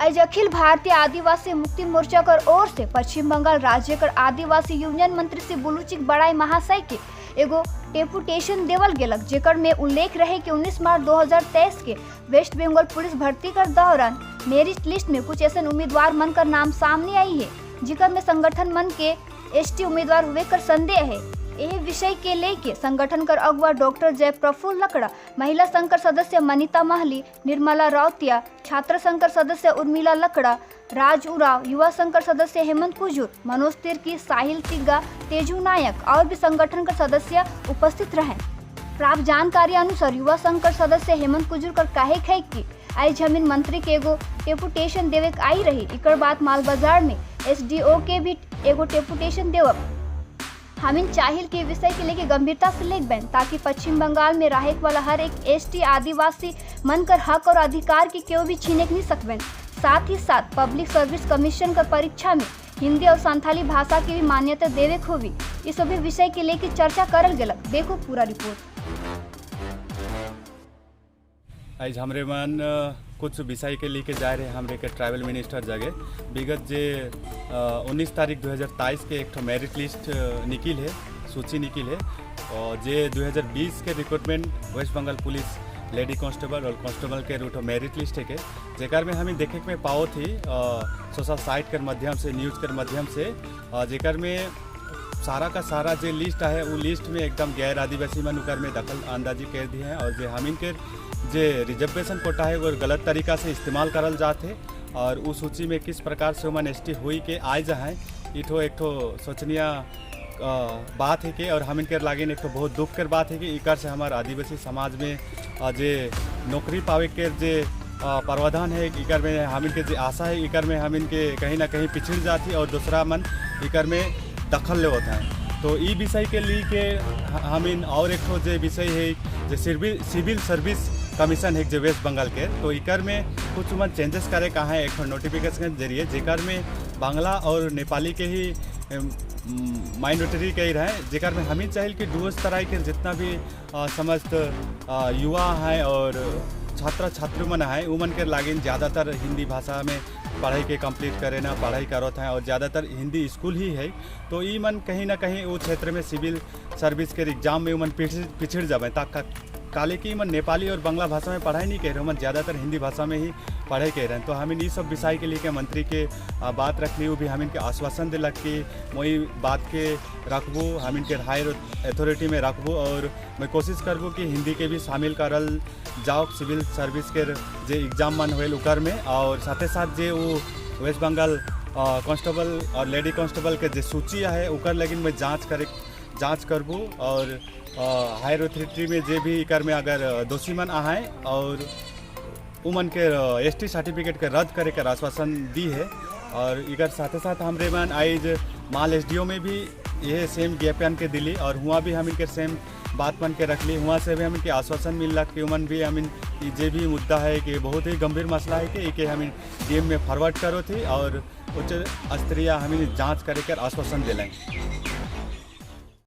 आज अखिल भारतीय आदिवासी मुक्ति मोर्चा कर ओर से पश्चिम बंगाल राज्य कर आदिवासी यूनियन मंत्री श्री बुलुचिक बड़ाई महाशय के एगो डेपुटेशन देवल गेलक, जेकर में उल्लेख रहे कि 19 मार्च 2023 के वेस्ट बंगाल पुलिस भर्ती कर दौरान मेरिट लिस्ट में कुछ ऐसे उम्मीदवार मन कर नाम सामने आई है, जिकर में संगठन मन के एसटी उम्मीदवार हुए कर संदेह है। यही विषय के लेके संगठन कर अगुवा डॉक्टर जय प्रफुल्ल लकड़ा, महिला संघ कर सदस्य मनीता महली, निर्मला राउतिया, छात्र संघ कर सदस्य उर्मिला लकड़ा, राज उराव, युवा संघ कर सदस्य हेमंत कुजूर, मनोज तिर्की, साहिल तिग्गा, तेजू नायक और भी संगठन कर सदस्य उपस्थित रहे। प्राप्त जानकारी अनुसार युवा संघ कर सदस्य हेमंत कुजूर कर कहे है कि आई जमीन मंत्री के एगो डेपुटेशन देवे आई रही, इकर बाद माल बाजार में एसडीओ के भी एगो डेपुटेशन देवब हमिन चाहिल के विषय के लेके गंभीरता से लेक बैन, ताकि पश्चिम बंगाल में रहे वाला हर एक एसटी आदिवासी मन कर हक और अधिकार की क्यों भी छीने नहीं सकबेन। साथ ही साथ पब्लिक सर्विस कमीशन का परीक्षा में हिंदी और संथाली भाषा की भी मान्यता देवे होगी। इस सभी विषय के लेके चर्चा करल गेलक। देखो पूरा रिपोर्ट। आज हमरे मन कुछ विषय के लेके जा रहे हमरे के ट्राइबल मिनिस्टर जगह विगत जे 19 तारीख 2023 के एक मेरिट लिस्ट निकल है, सूची निकल है, और जे 2020 के recruitment West Bengal police lady constable और कांस्टेबल के रूट मेरिट लिस्ट है के जेकर में हमें देखे में पाओ थी सोशल साइट के माध्यम से, न्यूज़ के माध्यम से, जेकर में सारा का सारा जो लिस्ट है वो लिस्ट में एकदम गैर आदिवासी मन उकर में दखल अंदाजी कर दी है, और जो हमिन के जो रिजर्वेशन कोटा है वो गलत तरीका से इस्तेमाल करल जाते और उस सूची में किस प्रकार से मन एसटी हुई के आए जाए इठो एक सोचनीय बात है कि, और हमिन के लागिन एक बहुत दुख कर बात है कि इकर से हमारे आदिवासी समाज में जे नौकरी पावे के जे प्रावधान है इकर में हमिन के जो आशा है इकर में हमिन के कहीं ना कहीं पिछड़ जाती और दूसरा मन इकर में दखल ले होता है। तो ई विषय के लिए के हमिन और एक जो विषय है जो सिविल सर्विस कमीशन है जो वेस्ट बंगाल के, तो इकर में कुछ मन चेंजेस करे कहाँ है एक नोटिफिकेशन के जरिए, जेकर में बांग्ला और नेपाली के ही माइनॉरिटी के ही रहे, जेकर में हमें चाहिए कि दूसरी तरह के जितना भी समस्त युवा हैं और छात्र छात्री मन है उमन के लागिन ज़्यादातर हिंदी भाषा में पढ़ाई के कंप्लीट करे ना पढ़ाई करत हैं और ज़्यादातर हिंदी स्कूल ही है, तो ई मन कहीं ना कहीं वो क्षेत्र में सिविल सर्विस के एग्जाम में उमन पिछड़ जाए ताकि काले की मन नेपाली और बांग्ला भाषा में पढ़ाई नहीं कह रहे, मन ज़्यादातर हिंदी भाषा में ही पढ़ाई कह रहे हैं। तो हमें ये सब विषय के लिए के मंत्री के बात रखली, वो भी हमें के आश्वासन दिलक कि वही बात के रखबू, हमें के हायर अथॉरिटी में रखबू, और मैं कोशिश करबू कि हिंदी के भी शामिल करल जाओ सिविल सर्विस के जो एग्जाम मन हुए उकर में, और साथ साथ जे वो वेस्ट बंगाल कांस्टेबल और लेडी कांस्टेबल के जो सूची है उकर लगिन मैं जाँच करबू, और हायर अथॉरिटी में जे भी इकर में अगर दोषी मन आए और उमन के एसटी सर्टिफिकेट के रद्द करे कर आश्वासन दी है। और इकर साथ साथ हमरे मन आज माल एसडीओ में भी ये सेम ज्ञापन के दिली, और हुआ भी हम इनके सेम बात मन के रखली, हुआ से भी हम इनके आश्वासन मिलला कि उमन भी हम जे भी मुद्दा है कि बहुत ही गंभीर मसला है कि हम डीएम में फॉरवर्ड करो थी और उच्च स्तरीय हमें जाँच करे कर आश्वासन दिलाएँ।